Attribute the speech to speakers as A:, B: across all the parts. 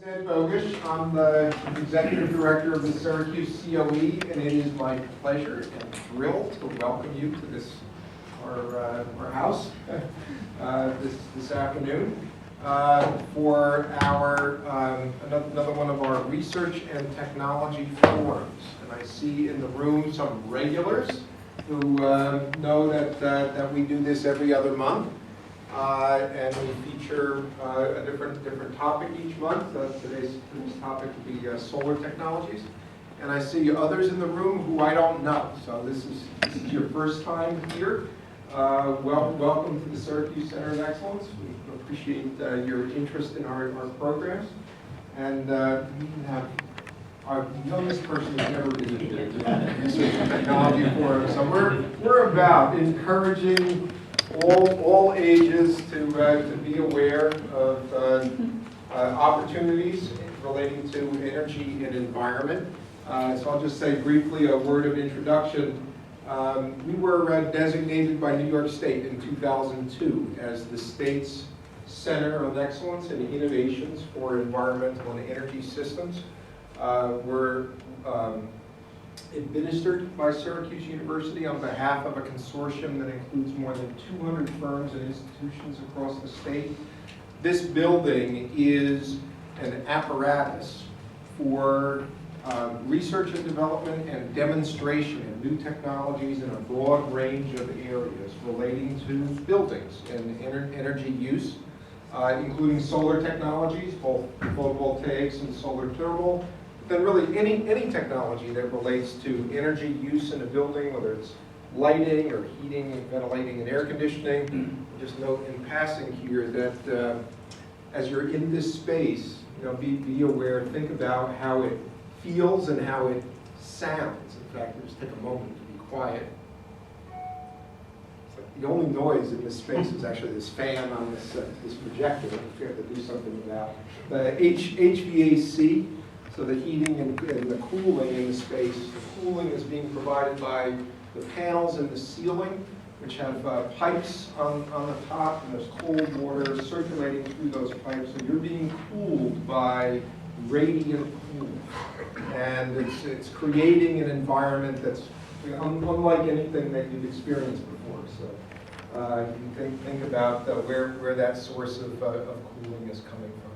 A: Ed Bogish. I'm the Executive Director of the Syracuse COE, and it is my pleasure and thrill to welcome you to this, our house this afternoon for our another one of our research and technology forums. And I see in the room some regulars who know that we do this every other month. And we feature a different topic each month. Today's topic will be solar technologies. And I see others in the room who I don't know. So this is your first time here. Welcome to the Syracuse Center of Excellence. We appreciate your interest in our programs. And we have our youngest person who's never been to the Research and Technology Forum. So we're about encouraging all ages to be aware of opportunities relating to energy and environment. So I'll just say briefly a word of introduction. We were designated by New York State in 2002 as the state's Center of Excellence and Innovations for Environmental and Energy Systems. We're administered by Syracuse University on behalf of a consortium that includes more than 200 firms and institutions across the state. This building is an apparatus for research and development and demonstration of new technologies in a broad range of areas relating to buildings and energy use, including solar technologies, both photovoltaics and solar thermal. Then really any technology that relates to energy use in a building, whether it's lighting or heating and ventilating and air conditioning. Just note in passing here that as you're in this space, be aware, think about how it feels and how it sounds. In fact, just take a moment to be quiet. The only noise in this space is actually this fan on this projector, which we have to do something about. The HVAC. So the heating and the cooling in the space, the cooling is being provided by the panels in the ceiling, which have pipes on the top, and there's cold water circulating through those pipes. So you're being cooled by radiant cooling. And it's creating an environment that's unlike anything that you've experienced before. So you can think about where that source of cooling is coming from.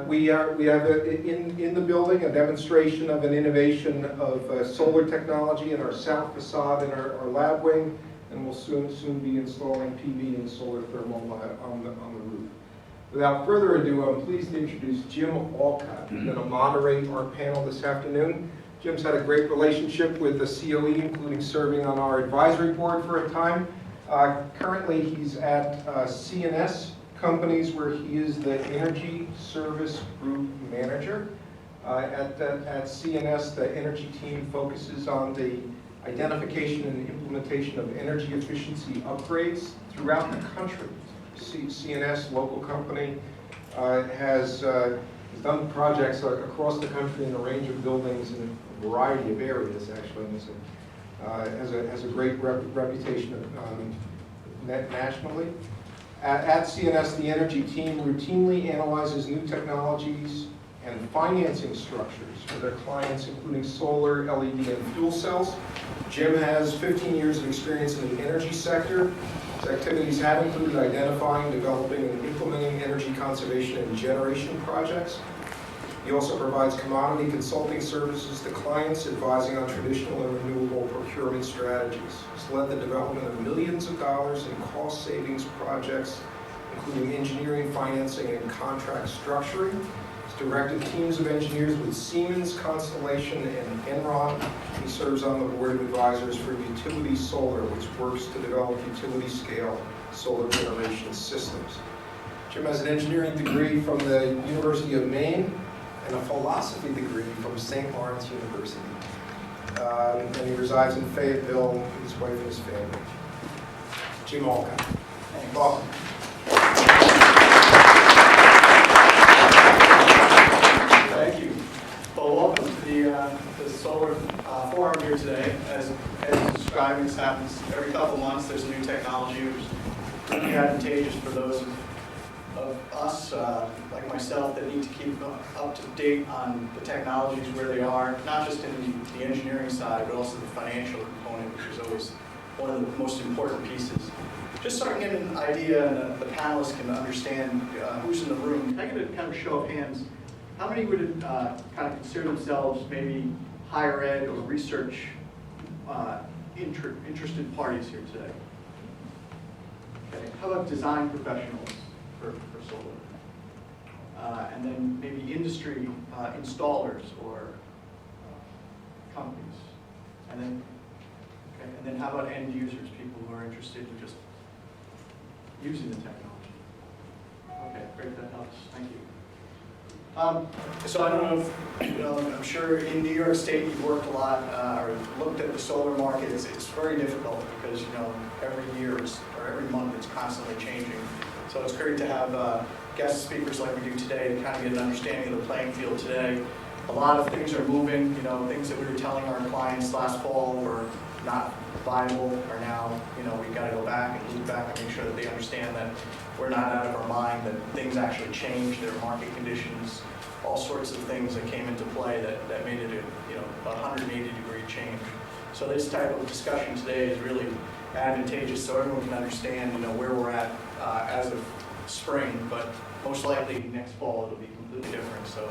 A: We have in the building a demonstration of an innovation of solar technology in our south facade in our lab wing, and we'll soon be installing PV and solar thermal on the roof. Without further ado, I'm pleased to introduce Jim Olcott, who's going to moderate our panel this afternoon. Jim's had a great relationship with the COE, including serving on our advisory board for a time. Currently, he's at CNS Companies, where he is the Energy Service Group Manager. At CNS, the energy team focuses on the identification and implementation of energy efficiency upgrades throughout the country. CNS, local company, has done projects across the country in a range of buildings in a variety of areas, actually, and has a great reputation nationally. At CNS, the energy team routinely analyzes new technologies and financing structures for their clients, including solar, LED, and fuel cells. Jim has 15 years of experience in the energy sector. His activities have included identifying, developing, and implementing energy conservation and generation projects. He also provides commodity consulting services to clients, advising on traditional and renewable procurement strategies. He's led the development of millions of dollars in cost savings projects, including engineering, financing, and contract structuring. He's directed teams of engineers with Siemens, Constellation, and Enron. He serves on the board of advisors for Utility Solar, which works to develop utility-scale solar generation systems. Jim has an engineering degree from the University of Maine and a philosophy degree from St. Lawrence University. And he resides in Fayetteville with his wife and his family. Jim Olcott. Welcome.
B: Thank you. Well, welcome to the solar forum here today. As describing, this happens every couple months. There's a new technology which is pretty advantageous for those of us, like myself, that need to keep up to date on the technologies where they are, not just in the engineering side, but also the financial component, which is always one of the most important pieces. Just so I can get an idea and the panelists can understand who's in the room, can I get a kind of show of hands? How many would kind of consider themselves maybe higher ed or research interested parties here today? Okay. How about design professionals for solar? And then maybe industry installers or companies. And then how about end users, people who are interested in just using the technology? Okay, great, that helps. Thank you. So I don't know if, I'm sure in New York State you've worked a lot or looked at the solar market. It's very difficult because, every year or every month it's constantly changing. So it's great to have guest speakers like we do today to kind of get an understanding of the playing field today. A lot of things are moving, things that we were telling our clients last fall were not viable are now, we've got to go back and loop back and make sure that they understand that we're not out of our mind, that things actually change, their market conditions, all sorts of things that came into play that made it a 180-degree change. So this type of discussion today is really advantageous so everyone can understand where we're at as of spring, but most likely next fall it'll be completely different, so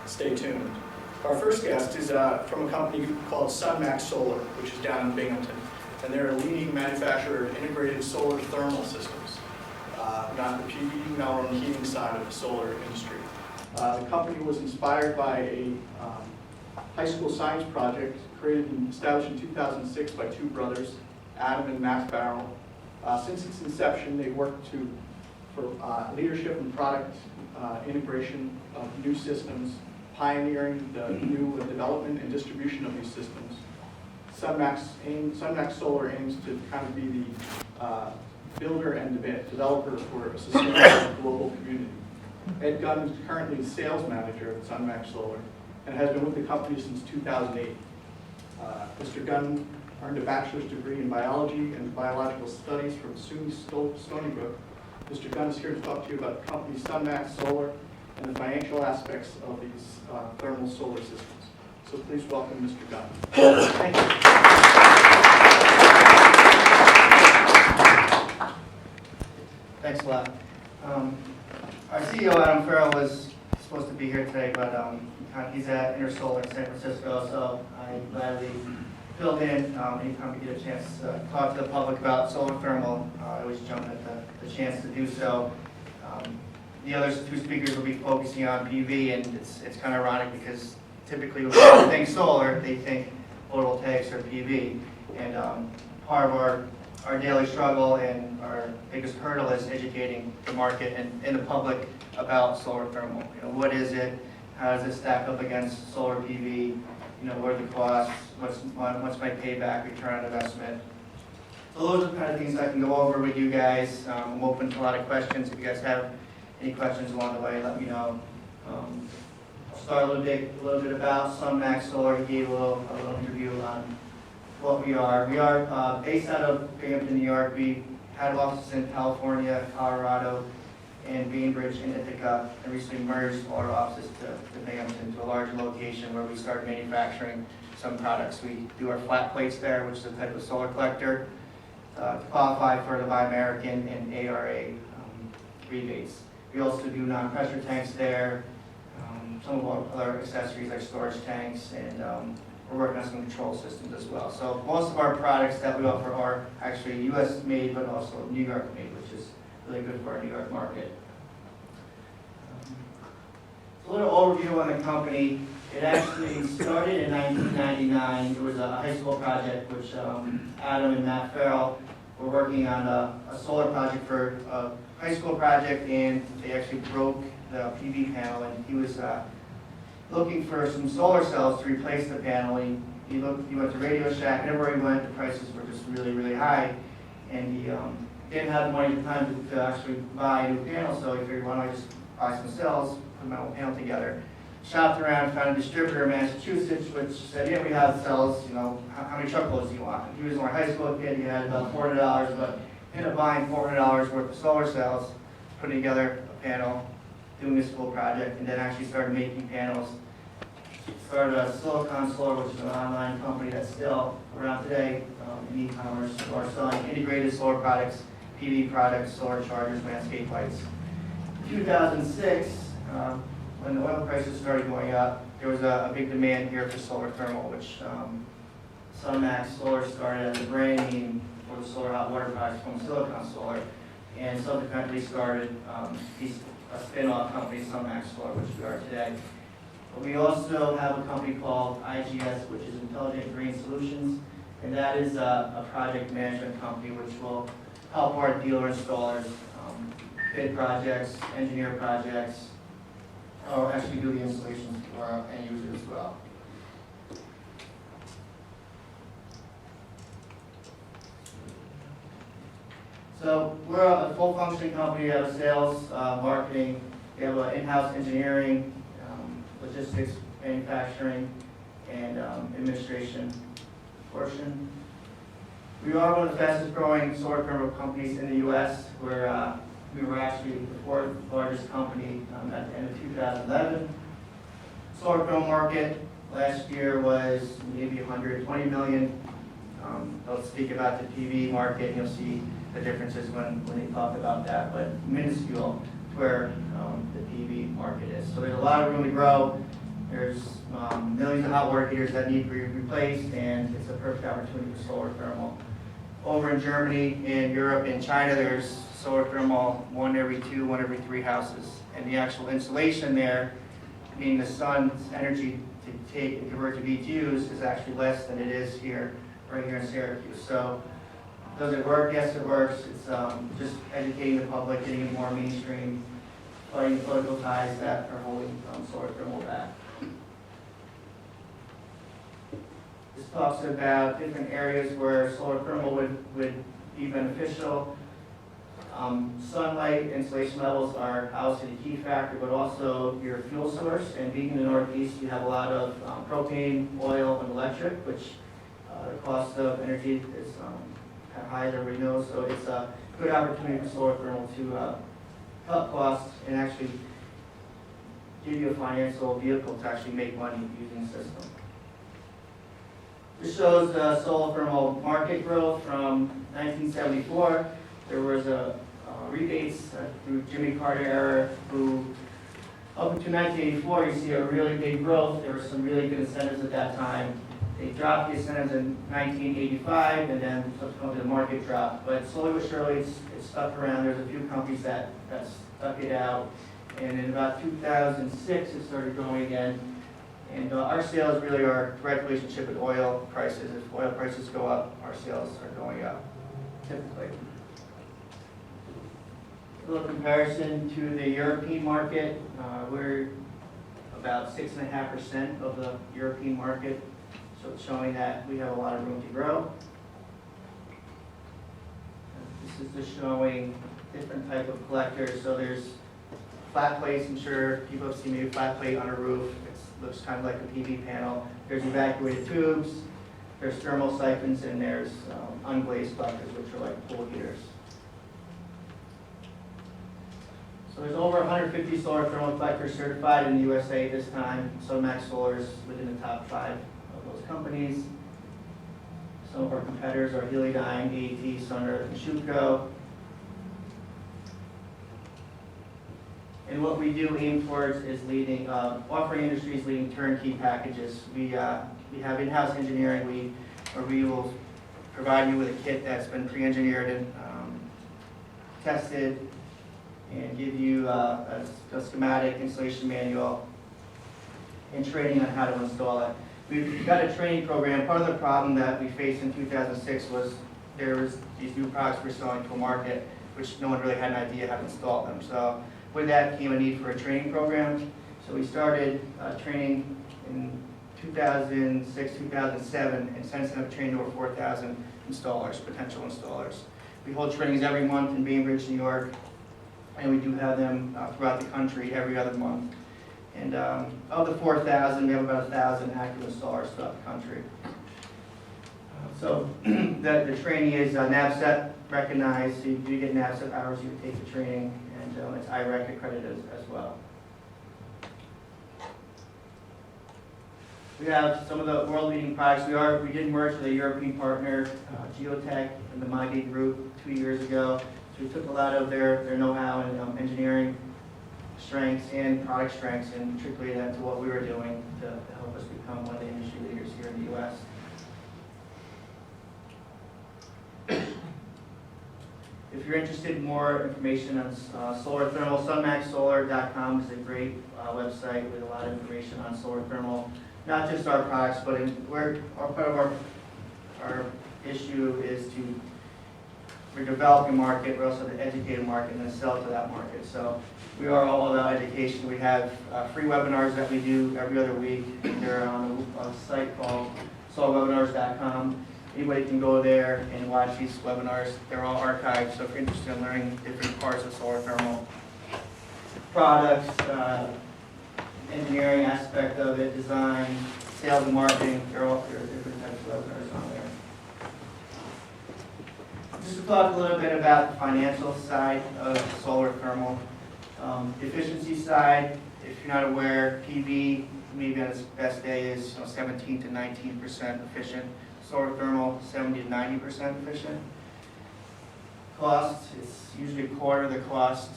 B: stay tuned. Our first guest is from a company called Sunmax Solar, which is down in Binghamton, and they're a leading manufacturer of integrated solar thermal systems, not the PV, not on the heating side of the solar industry. The company was inspired by a high school science project established in 2006 by two brothers, Adam and Matt Farrell. Since its inception, they worked for leadership and product integration of new systems, pioneering the new development and distribution of these systems. Sunmax Solar aims to kind of be the builder and developer for a sustainable global community. Ed Gunn is currently the sales manager at Sunmax Solar and has been with the company since 2008. Mr. Gunn earned a bachelor's degree in biology and biological studies from SUNY Stony Brook. Mr. Gunn is here to talk to you about the company Sunmax Solar and the financial aspects of these thermal solar systems. So please welcome Mr. Gunn.
C: Thank you. Thanks a lot. Our CEO, Adam Farrell, was supposed to be here today, but he's at Intersolar in San Francisco, so I gladly filled in. Anytime we get a chance to talk to the public about solar thermal, I always jump at the chance to do so. The other two speakers will be focusing on PV, and it's kind of ironic because typically when people think solar, they think photovoltaics or PV. And part of our daily struggle and our biggest hurdle is educating the market and the public about solar thermal. What is it? How does it stack up against solar PV? What are the costs? What's my payback, return on investment? So those are the kind of things I can go over with you guys. I'm open to a lot of questions. If you guys have any questions along the way, let me know. I'll start a little bit about Sunmax Solar. He gave a little interview on what we are. We are based out of Binghamton, New York. We had offices in California, Colorado, and Bainbridge and Ithaca, and recently merged all our offices to Binghamton, to a larger location where we started manufacturing some products. We do our flat plates there, which is a type of solar collector, to qualify for the Buy American and ARA rebates. We also do non-pressure tanks there, some of our other accessories like storage tanks, and we're working on some control systems as well. So most of our products that we offer are actually U.S. made, but also New York made, which is really good for our New York market. A little overview on the company. It actually started in 1999. It was a high school project which Adam and Matt Farrell were working on a solar project for a high school project, and they actually broke the PV panel, and he was looking for some solar cells to replace the panel. He went to Radio Shack, and everywhere he went, the prices were just really, really high, and he didn't have the money at the time to actually buy a new panel, so he figured, why don't I just buy some cells, put my own panel together. Shopped around, found a distributor in Massachusetts, which said, yeah, we have cells, how many truckloads do you want? He was only a high school kid, he had about $400, but ended up buying $400 worth of solar cells, put putting together a panel, doing this full project, and then actually started making panels. Started a Silicon Solar, which is an online company that's still around today in e-commerce, or selling integrated solar products, PV products, solar chargers, landscape lights. In 2006, when the oil prices started going up, there was a big demand here for solar thermal, which Sunmax Solar started as a brand name for the solar hot water products from Silicon Solar, and subsequently started a spin-off company, Sunmax Solar, which we are today. But we also have a company called IGS, which is Intelligent Green Solutions, and that is a project management company which will help our dealer installers bid projects, engineer projects, or actually do the installations for our end users as well. So we're a full functioning company. We have a sales, marketing, we have an in-house engineering, logistics, manufacturing, and administration portion. We are one of the fastest growing solar thermal companies in the U.S. We were actually the fourth largest company at the end of 2011. Solar thermal market last year was maybe 120 million. I'll speak about the PV market, and you'll see the differences when they talk about that, but minuscule to where the PV market is. So there's a lot of room to grow. There's millions of hot water heaters that need to be replaced, and it's a perfect opportunity for solar thermal. Over in Germany, in Europe, in China, there's solar thermal 1 every 2, 1 every 3 houses. And the actual installation there, meaning the sun's energy to take and convert to BTUs, is actually less than it is here, right here in Syracuse. So does it work? Yes, it works. It's just educating the public, getting it more mainstream, fighting political ties that are holding solar thermal back. This talks about different areas where solar thermal would be beneficial. Sunlight insulation levels are obviously the key factor, but also your fuel source. And being in the Northeast, you have a lot of propane, oil, and electric, which the cost of energy is kind of high, as everybody knows. So it's a good opportunity for solar thermal to cut costs and actually give you a financial vehicle to actually make money using the system. This shows the solar thermal market growth from 1974. There was rebates through Jimmy Carter era, who up until 1984, you see a really big growth. There were some really good incentives at that time. They dropped the incentives in 1985, and then subsequently the market dropped. But slowly but surely, it's stuck around. There's a few companies that stuck it out. And in about 2006, it started growing again. And our sales really are a direct relationship with oil prices. If oil prices go up, our sales are going up, typically. A little comparison to the European market. We're about 6.5% of the European market, so it's showing that we have a lot of room to grow. This is just showing different type of collectors. So there's flat plates. I'm sure people have seen maybe a flat plate on a roof. It looks kind of like a PV panel. There's evacuated tubes. There's thermal siphons, and there's unglazed collectors, which are like pool heaters. So there's over 150 solar thermal collectors certified in the USA at this time. Sunmax Solar is within the top 5 of those companies. Some of our competitors are Heliodyne, AET, Sunroof, and Schuco. And what we do aim towards is leading, offering industries leading turnkey packages. We have in-house engineering. We will provide you with a kit that's been pre-engineered and tested, and give you a schematic installation manual and training on how to install it. We've got a training program. Part of the problem that we faced in 2006 was there was these new products we're selling to a market, which no one really had an idea how to install them. So with that came a need for a training program. So we started training in 2006, 2007, and since then have trained over 4,000 installers, potential installers. We hold trainings every month in Bainbridge, New York, and we do have them throughout the country every other month. And of the 4,000, we have about 1,000 active installers throughout the country. So the training is NAVSET recognized, so you do get NAVSET hours, you take the training, and it's IREC accredited as well. We have some of the world-leading products. We did merge with a European partner, Geotech, and the MyGate Group 2 years ago. So we took a lot of their know-how and engineering strengths and product strengths and translated that to what we were doing to help us become one of the industry leaders here in the U.S. If you're interested in more information on solar thermal, sunmaxsolar.com is a great website with a lot of information on solar thermal. Not just our products, but part of our issue is we're developing a market, we're also to educate a market and then sell to that market. So we are all about education. We have free webinars that we do every other week. They're on a site called solarwebinars.com. Anybody can go there and watch these webinars. They're all archived, so if you're interested in learning different parts of solar thermal products, engineering aspect of it, design, sales and marketing, there are different types of webinars on there. Just to talk a little bit about the financial side of solar thermal. The efficiency side, if you're not aware, PV maybe on its best day is 17 to 19% efficient. Solar thermal, 70 to 90% efficient. Cost, it's usually a quarter of the cost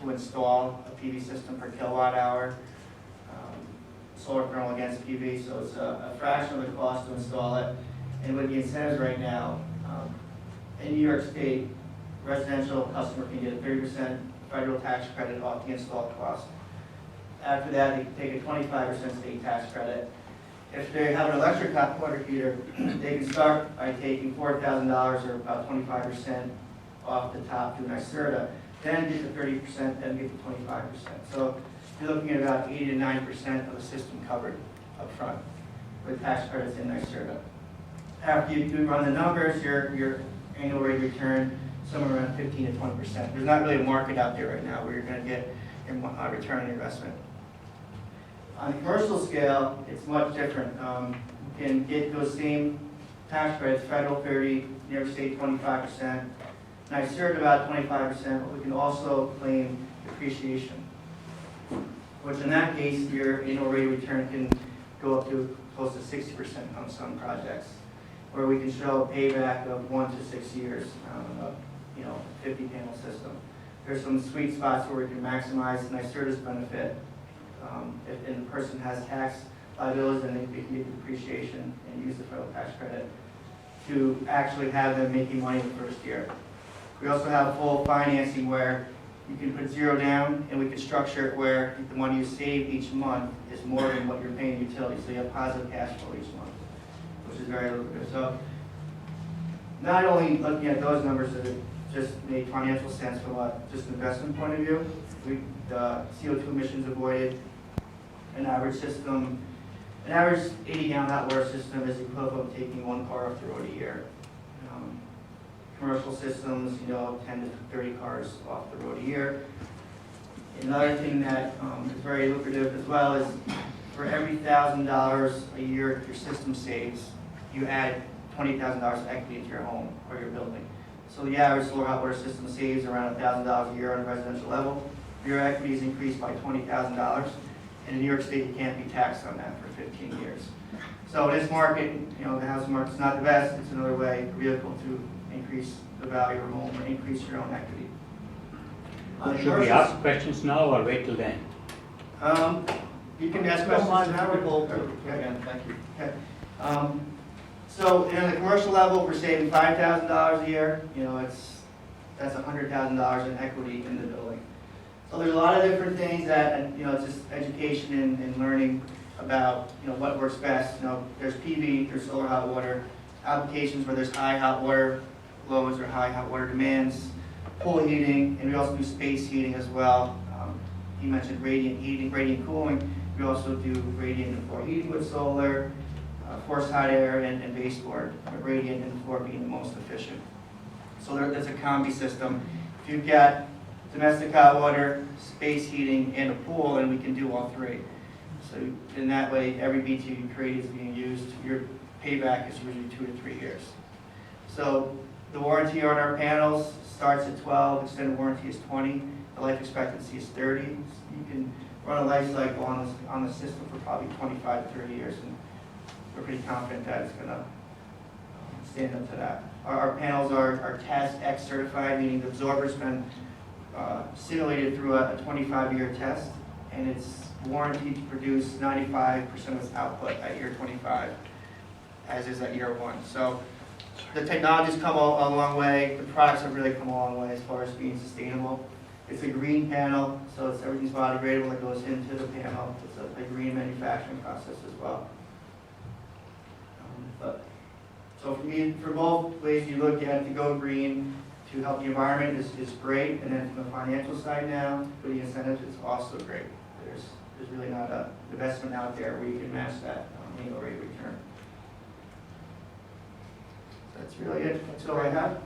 C: to install a PV system per kilowatt hour. Solar thermal against PV, so it's a fraction of the cost to install it. And with the incentives right now, in New York State, residential customer can get a 30% federal tax credit off the install cost. After that, they can take a 25% state tax credit. If they have an electric hot water heater, they can start by taking $4,000 or about 25% off the top to NYSERDA, then get the 30%, then get the 25%. So you're looking at about 80 to 90% of the system covered up front with tax credits in NYSERDA. After you do run the numbers, your annual rate of return somewhere around 15 to 20%. There's not really a market out there right now where you're going to get your return on investment. On the commercial scale, it's much different. You can get those same tax credits, federal 30, New York State 25%, NYSERDA about 25%, but we can also claim depreciation, which in that case, your annual rate of return can go up to close to 60% on some projects, where we can show a payback of 1 to 6 years on a 50-panel system. There's some sweet spots where we can maximize NYSERDA's benefit. If the person has tax liabilities, then they can get depreciation and use the federal tax credit to actually have them making money the first year. We also have full financing where you can put zero down, and we can structure it where the money you save each month is more than what you're paying utilities, so you have positive cash flow each month, which is very lucrative. So not only looking at those numbers does it just make financial sense from just an investment point of view. The CO2 emissions avoided, an average 80-gallon hot water system is equivalent to taking one car off the road a year. Commercial systems, 10 to 30 cars off the road a year. Another thing that is very lucrative as well is for every $1,000 a year your system saves, you add $20,000 of equity into your home or your building. So the average solar hot water system saves around $1,000 a year on a residential level. Your equity is increased by $20,000. And in New York State, you can't be taxed on that for 15 years. So this market, the housing market's not the best. It's another way, a vehicle to increase the value of your home or increase your own equity.
D: Should we ask questions now or wait till then?
C: You can ask questions now.
B: Again, thank you.
C: Okay. So in the commercial level, we're saving $5,000 a year. That's $100,000 in equity in the building. So there's a lot of different things that, it's just education and learning about, what works best. There's PV, there's solar hot water, applications where there's high hot water loads or high hot water demands, pool heating, and we also do space heating as well. He mentioned radiant heating, radiant cooling. We also do radiant and floor heating with solar, forced hot air, and baseboard, radiant and floor being the most efficient. So that's a combi system. If you've got domestic hot water, space heating, and a pool, and we can do all three. So in that way, every BTU you create is being used. You're payback is usually 2 to 3 years. So the warranty on our panels starts at 12, extended warranty is 20, the life expectancy is 30. So you can run a life cycle on the system for probably 25 to 30 years, and we're pretty confident that it's going to stand up to that. Our panels are TAS X certified, meaning the absorber's been simulated through a 25-year test, and it's warranted to produce 95% of its output at year 25, as is at year 1. So the technology's come a long way. The products have really come a long way as far as being sustainable. It's a green panel, so everything's biodegradable that goes into the panel. It's a green manufacturing process as well. So for both ways you look at, to go green, to help the environment is great, and then from the financial side now, for the incentives, it's also great. There's really not an investment out there where you can match that annual rate of return. That's really it. That's all I have.